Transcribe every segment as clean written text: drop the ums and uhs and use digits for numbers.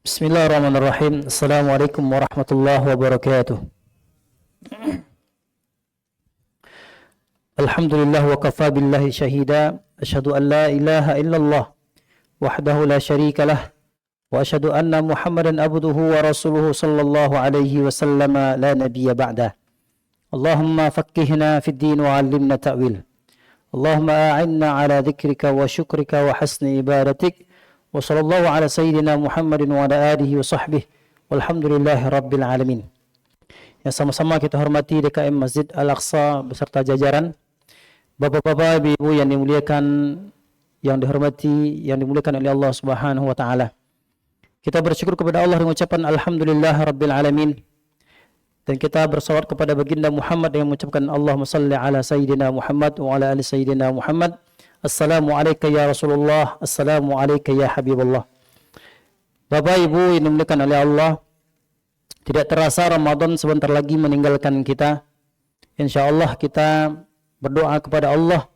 Bismillahirrahmanirrahim. Assalamualaikum warahmatullahi wabarakatuh. Alhamdulillah wa kafa billahi syahida. Asyhadu an la ilaha illallah wahdahu la syarika lah. Wa asyhadu anna Muhammadan abduhu wa rasuluhu sallallahu alaihi wasallam la nabiyya ba'dah. Allahumma faqqihna fid din wa 'allimna ta'wil. Allahumma a'inna ala dzikrika wa syukrika wa husni ibadatik. Wa sallallahu ala sayyidina Muhammadin wa ala alihi wa sahbihi walhamdulillahi rabbil alamin. Yang sama-sama kita hormati DKM Masjid Al-Aqsa beserta jajaran, bapak-bapak, ibu-ibu yang dimuliakan, yang dihormati, yang dimuliakan oleh Allah Subhanahu wa taala. Kita bersyukur kepada Allah dengan ucapan alhamdulillahi rabbil alamin. Dan kita bersalawat kepada baginda Muhammad yang mengucapkan Allahumma salli ala sayyidina Muhammad wa ala ali sayyidina Muhammad. Assalamualaikum ya Rasulullah, assalamualaikum ya Habibullah. Bapak Ibu yang dimuliakan oleh Allah, tidak terasa Ramadan sebentar lagi meninggalkan kita. InsyaAllah kita berdoa kepada Allah,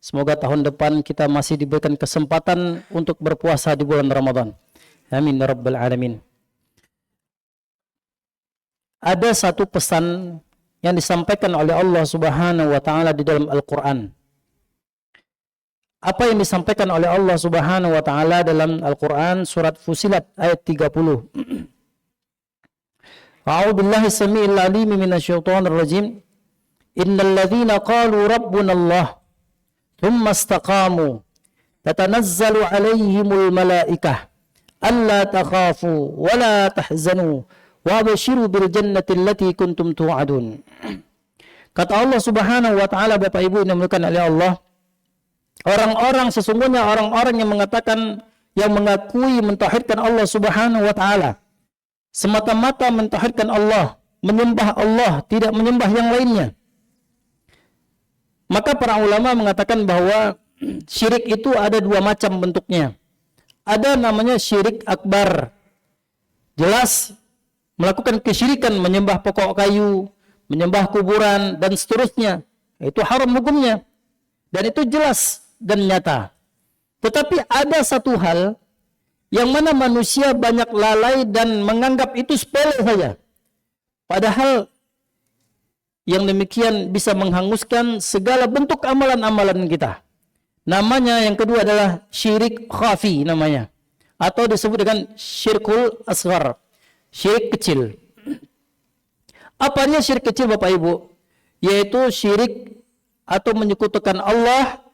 semoga tahun depan kita masih diberikan kesempatan untuk berpuasa di bulan Ramadan. Amin ya Rabbal Alamin. Ada satu pesan yang disampaikan oleh Allah Subhanahu wa taala di dalam Al-Quran. Apa yang disampaikan oleh Allah Subhanahu wa taala dalam Al-Qur'an surat Fussilat ayat 30. A'udzu billahi samii'il 'aliim minasyaitonir rajim. Innal ladzina qalu rabbuna Allah tsumma istaqamu tatanazzalu 'alaihimul malaa'ikah alla takhafu wa la tahzanu wa abshiru bil jannati allati kuntum tu'adun. Kata Allah Subhanahu wa taala, Bapak Ibu yang dimuliakan oleh Allah, sesungguhnya orang-orang yang mengatakan, yang mengakui mentauhidkan Allah Subhanahu wa taala, semata-mata mentauhidkan Allah, menyembah Allah, tidak menyembah yang lainnya. Maka para ulama mengatakan bahwa syirik itu ada dua macam bentuknya. Ada namanya syirik akbar. Jelas melakukan kesyirikan, menyembah pokok kayu, menyembah kuburan dan seterusnya. Itu haram hukumnya. Dan itu jelas dan nyata. Tetapi ada satu hal yang mana manusia banyak lalai dan menganggap itu sepele saja. Padahal yang demikian bisa menghanguskan segala bentuk amalan-amalan kita. Namanya yang kedua adalah syirik khafi namanya. Atau disebut dengan syirkul asghar. Syirik kecil. Apanya syirik kecil Bapak Ibu? Yaitu syirik atau menyekutukan Allah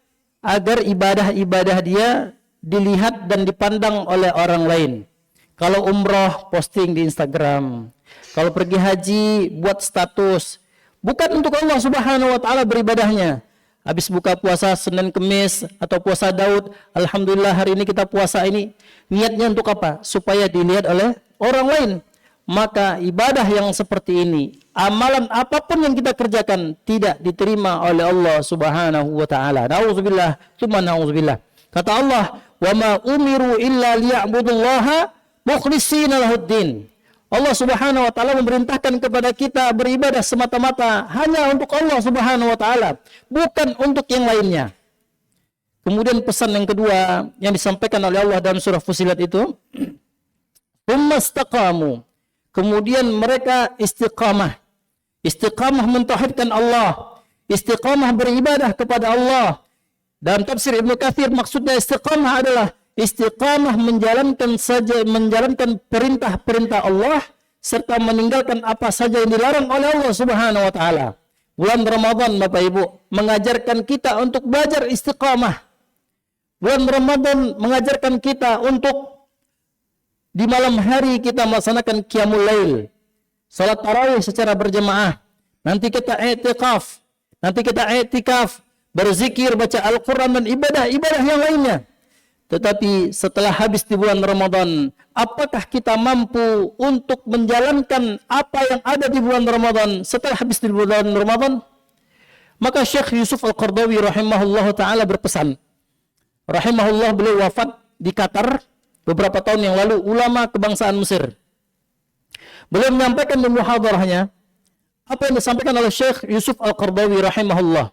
agar ibadah-ibadah dia dilihat dan dipandang oleh orang lain. Kalau umroh, posting di Instagram. Kalau pergi haji, buat status. Bukan untuk Allah Subhanahu wa taala beribadahnya. Habis buka puasa Senin Kemis atau puasa Daud, alhamdulillah hari ini kita puasa ini. Niatnya untuk apa? Supaya dilihat oleh orang lain. Maka ibadah yang seperti ini, amalan apapun yang kita kerjakan tidak diterima oleh Allah Subhanahu wa taala. Nauzubillah, tsumma nauzubillah. Kata Allah, "Wa ma umiru illa liya'budullaha mukhlishina lahuddin." Allah Subhanahu wa taala memerintahkan kepada kita beribadah semata-mata hanya untuk Allah Subhanahu wa taala, bukan untuk yang lainnya. Kemudian pesan yang kedua yang disampaikan oleh Allah dalam surah Fussilat itu, "Tsumma istaqamu." Kemudian mereka istiqamah. Istiqamah mentauhidkan Allah. Istiqamah beribadah kepada Allah. Dalam tafsir Ibnu Katsir maksudnya istiqamah adalah istiqamah menjalankan perintah-perintah Allah serta meninggalkan apa saja yang dilarang oleh Allah Subhanahu wa taala. Bulan Ramadan Bapak Ibu mengajarkan kita untuk belajar istiqamah. Bulan Ramadan mengajarkan kita untuk di malam hari kita melaksanakan qiyamul lail, salat tarawih secara berjemaah. Nanti kita i'tikaf, nanti kita i'tikaf, berzikir, baca Al-Quran dan ibadah-ibadah yang lainnya. Tetapi setelah habis di bulan Ramadan, apakah kita mampu untuk menjalankan apa yang ada di bulan Ramadan setelah habis di bulan Ramadan? Maka Syekh Yusuf Al-Qaradawi rahimahullah ta'ala berpesan. Rahimahullah, beliau wafat di Qatar beberapa tahun yang lalu, ulama kebangsaan Mesir. Beliau menyampaikan di muhadarahnya apa yang disampaikan oleh Syekh Yusuf Al-Qaradawi rahimahullah.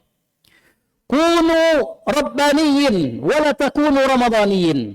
Kunu rabbaniyin wa la takunu ramadaniyin.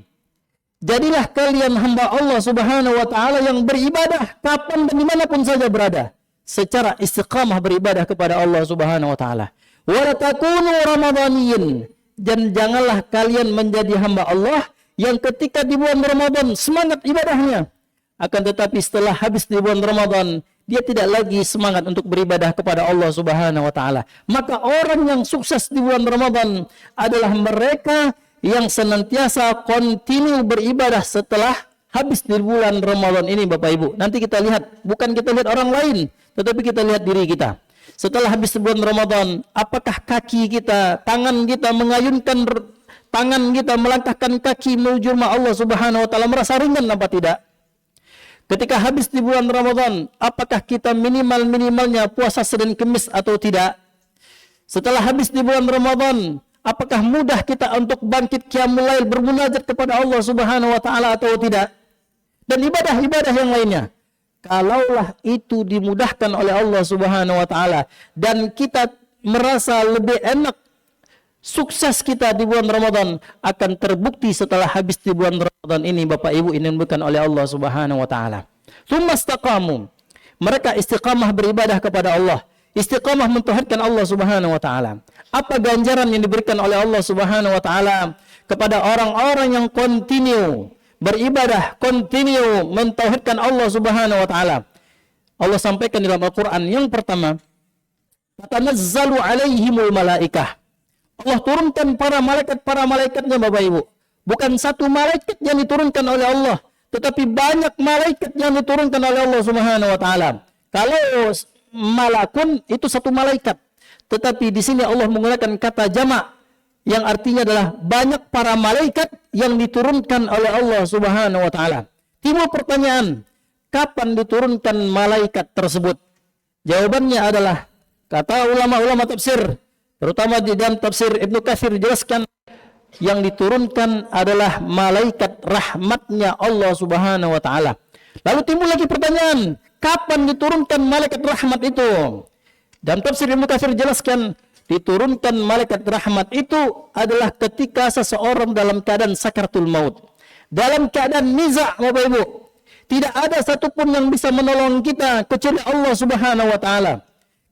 Jadilah kalian hamba Allah Subhanahu wa taala yang beribadah kapan dan dimanapun saja berada, secara istiqamah beribadah kepada Allah Subhanahu wa taala. Wa la takunu ramadhaniyin, dan janganlah kalian menjadi hamba Allah yang ketika di bulan Ramadan semangat ibadahnya, akan tetapi setelah habis di bulan Ramadan dia tidak lagi semangat untuk beribadah kepada Allah Subhanahu wa taala. Maka orang yang sukses di bulan Ramadan adalah mereka yang senantiasa kontinu beribadah setelah habis di bulan Ramadan ini, Bapak Ibu. Nanti kita lihat, bukan kita lihat orang lain, tetapi kita lihat diri kita. Setelah habis bulan Ramadan, apakah kaki kita, tangan kita mengayunkan tangan kita, melangkahkan kaki menuju rumah Allah Subhanahu wa taala merasa ringan apa tidak? Ketika habis di bulan Ramadan, apakah kita minimalnya puasa Senin Kemis atau tidak? Setelah habis di bulan Ramadan, apakah mudah kita untuk bangkit qiyamul lail bermunajat kepada Allah Subhanahu wa taala atau tidak? Dan ibadah-ibadah yang lainnya. Kalaulah itu dimudahkan oleh Allah Subhanahu wa taala dan kita merasa lebih enak, sukses kita di bulan Ramadan akan terbukti setelah habis di bulan Ramadan ini, Bapak Ibu, ini bukan oleh Allah Subhanahu wa taala. Tsumma istaqamu. Mereka istiqamah beribadah kepada Allah. Istiqamah mentauhidkan Allah Subhanahu wa taala. Apa ganjaran yang diberikan oleh Allah Subhanahu wa taala kepada orang-orang yang kontinu beribadah, kontinu mentauhidkan Allah Subhanahu wa taala? Allah sampaikan dalam Al-Qur'an yang pertama, tatanazzalu alaihimul malaikah. Allah turunkan para malaikatnya, Bapak Ibu. Bukan satu malaikat yang diturunkan oleh Allah, tetapi banyak malaikat yang diturunkan oleh Allah Subhanahu wa taala. Kalau malakun itu satu malaikat, tetapi di sini Allah menggunakan kata jamak yang artinya adalah banyak para malaikat yang diturunkan oleh Allah Subhanahu wa taala. Timbul pertanyaan, kapan diturunkan malaikat tersebut? Jawabannya adalah kata ulama-ulama tafsir, terutama di dalam tafsir Ibnu Katsir dijelaskan yang diturunkan adalah malaikat rahmatnya Allah Subhanahu wa taala. Lalu timbul lagi pertanyaan, kapan diturunkan malaikat rahmat itu? Dalam tafsir Ibnu Katsir dijelaskan, diturunkan malaikat rahmat itu adalah ketika seseorang dalam keadaan sakaratul maut, dalam keadaan niza', Bapak Ibu. Tidak ada satupun yang bisa menolong kita kecuali Allah Subhanahu wa taala.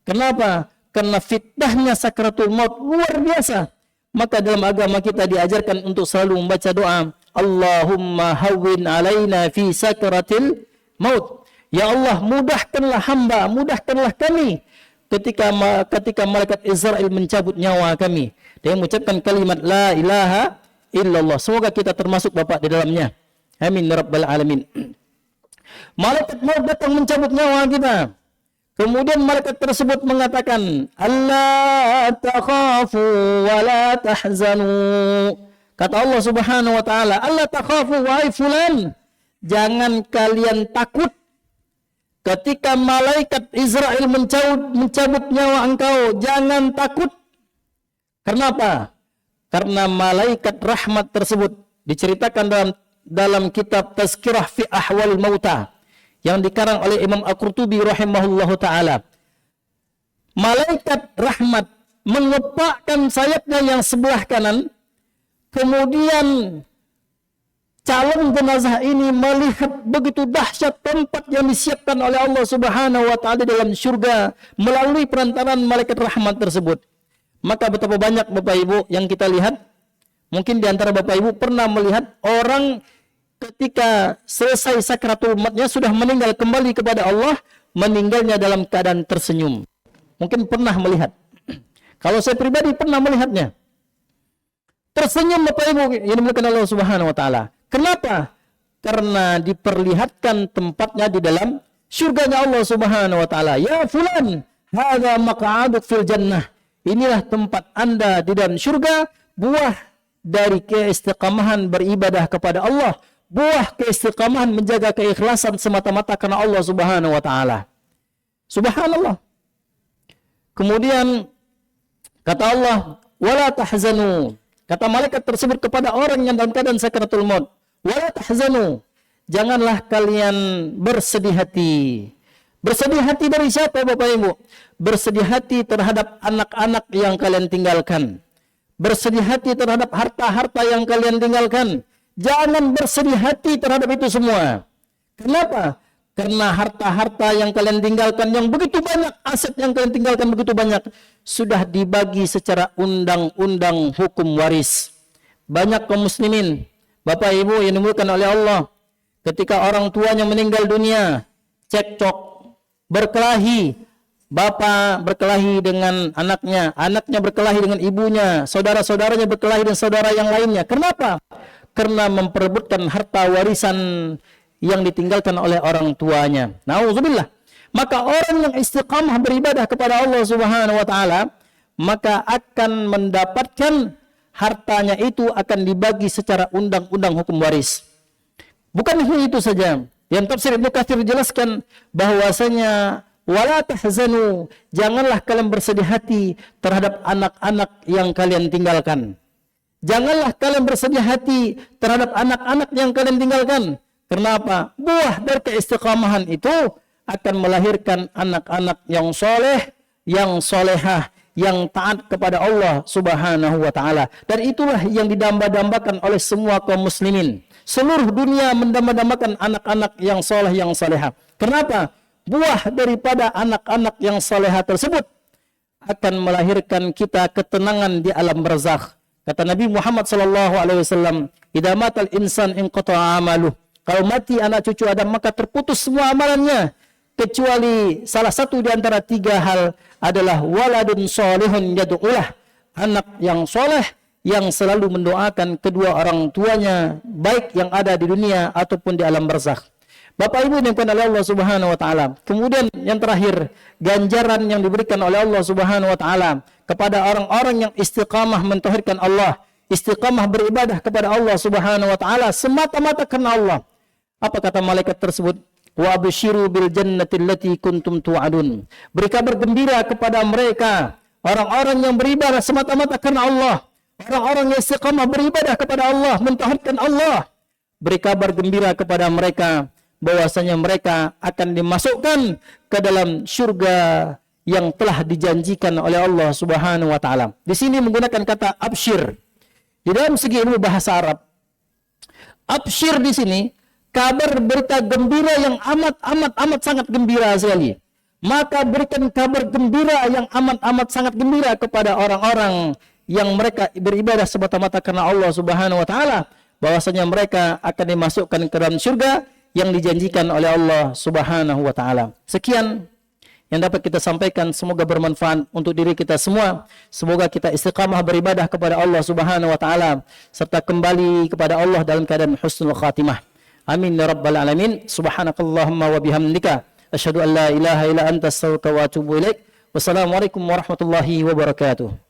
Kenapa? Karena fitnahnya sakaratul maut luar biasa. Maka dalam agama kita diajarkan untuk selalu membaca doa, Allahumma hawwin alaina fi sakaratil maut. Ya Allah, mudahkanlah hamba, mudahkanlah kami ketika malaikat Israel mencabut nyawa kami. Dia mengucapkan kalimat la ilaha illallah. Semoga kita termasuk Bapak di dalamnya. Amin ya rabbal alamin. Malaikat maut datang mencabut nyawa kita. Kemudian malaikat tersebut mengatakan, Allah takhafu wa la tahzanu. Kata Allah Subhanahu wa taala, Allah takhafu wahai fulan, jangan kalian takut ketika malaikat Israel mencabut nyawa engkau, jangan takut. Kenapa? Karena malaikat rahmat tersebut diceritakan dalam kitab Tazkirah fi Ahwal Mauta yang dikarang oleh Imam Al-Qurtubi rahimahullahu taala. Malaikat rahmat mengepakkan sayapnya yang sebelah kanan, kemudian calon jenazah ini melihat begitu dahsyat tempat yang disiapkan oleh Allah Subhanahu wa taala dalam surga melalui perantaran malaikat rahmat tersebut. Maka betapa banyak Bapak Ibu yang kita lihat, mungkin di antara Bapak Ibu pernah melihat orang ketika selesai sakaratul mautnya sudah meninggal kembali kepada Allah, meninggalnya dalam keadaan tersenyum. Mungkin pernah melihat. Kalau saya pribadi pernah melihatnya. Tersenyum Bapak Ibu yang dimuliakan Allah Subhanahu wa taala. Kenapa? Karena diperlihatkan tempatnya di dalam surganya Allah Subhanahu wa taala. Ya fulan, hadza maq'aduk fil jannah. Inilah tempat Anda di dalam surga, buah dari keistiqamahan beribadah kepada Allah, buah keistiqamahan menjaga keikhlasan semata-mata karena Allah Subhanahu wa taala. Subhanallah. Kemudian kata Allah, wala tahzanu. Kata malaikat tersebut kepada orang yang dalam keadaan sakaratul maut, wala tahzanu. Janganlah kalian bersedih hati. Bersedih hati dari siapa Bapak Ibu? Bersedih hati terhadap anak-anak yang kalian tinggalkan. Bersedih hati terhadap harta-harta yang kalian tinggalkan. Jangan bersedih hati terhadap itu semua. Kenapa? Karena harta-harta yang kalian tinggalkan yang begitu banyak, aset yang kalian tinggalkan begitu banyak, sudah dibagi secara undang-undang hukum waris. Banyak kaum muslimin, Bapak Ibu yang dimuliakan oleh Allah, ketika orang tuanya meninggal dunia, cekcok, berkelahi, bapak berkelahi dengan anaknya, anaknya berkelahi dengan ibunya, saudara-saudaranya berkelahi dengan saudara yang lainnya. Kenapa? Karena memperebutkan harta warisan yang ditinggalkan oleh orang tuanya. Nauzubillah. Maka orang yang istiqamah beribadah kepada Allah Subhanahu wa taala, maka akan mendapatkan hartanya itu akan dibagi secara undang-undang hukum waris. Bukan hanya itu saja. Yang tafsir Ibnu Katsir jelaskan bahwasanya wala tahzanu, janganlah kalian bersedih hati terhadap anak-anak yang kalian tinggalkan. Janganlah kalian bersedih hati terhadap anak-anak yang kalian tinggalkan. Kenapa? Buah dari keistiqamahan itu akan melahirkan anak-anak yang soleh, yang solehah, yang taat kepada Allah Subhanahu wa taala. Dan itulah yang didamba-dambakan oleh semua kaum muslimin. Seluruh dunia mendamba-dambakan anak-anak yang soleh, yang solehah. Kenapa? Buah daripada anak-anak yang solehah tersebut akan melahirkan kita ketenangan di alam barzakh. Kata Nabi Muhammad sallallahu alaihi wasallam, "Idza matal insan inqata'a amaluh." Kalau mati anak cucu Adam, maka terputus semua amalannya, kecuali salah satu di antara tiga hal adalah waladun solihun yad'ulah, anak yang soleh yang selalu mendoakan kedua orang tuanya, baik yang ada di dunia ataupun di alam barzakh. Bapak Ibu yang dimuliakan oleh Allah Subhanahu wa taala. Kemudian yang terakhir, ganjaran yang diberikan oleh Allah Subhanahu wa taala kepada orang-orang yang istiqamah mentauhidkan Allah, istiqamah beribadah kepada Allah Subhanahu wa taala semata-mata karena Allah. Apa kata malaikat tersebut? Wa absyiru bil jannati allati kuntum tu'adun. Beri kabar gembira kepada mereka, orang-orang yang beribadah semata-mata karena Allah, orang-orang yang istiqamah beribadah kepada Allah, mentauhidkan Allah. Beri kabar gembira kepada mereka bahwasanya mereka akan dimasukkan ke dalam surga yang telah dijanjikan oleh Allah Subhanahu wa taala. Di sini menggunakan kata absyir. Di dalam segi ilmu bahasa Arab, absyir di sini kabar berita gembira yang amat sangat gembira sekali. Maka berikan kabar gembira yang amat sangat gembira kepada orang-orang yang mereka beribadah semata-mata karena Allah Subhanahu wa taala, bahwasanya mereka akan dimasukkan ke dalam surga yang dijanjikan oleh Allah Subhanahu wa taala. Sekian yang dapat kita sampaikan, semoga bermanfaat untuk diri kita semua. Semoga kita istiqamah beribadah kepada Allah Subhanahu wa taala serta kembali kepada Allah dalam keadaan husnul khatimah. Amin ya rabbal alamin. Subhanakallahumma wa bihamdika asyhadu an la ilaha illa anta astaghfiruka wa atubu ilaik. Wassalamualaikum warahmatullahi wabarakatuh.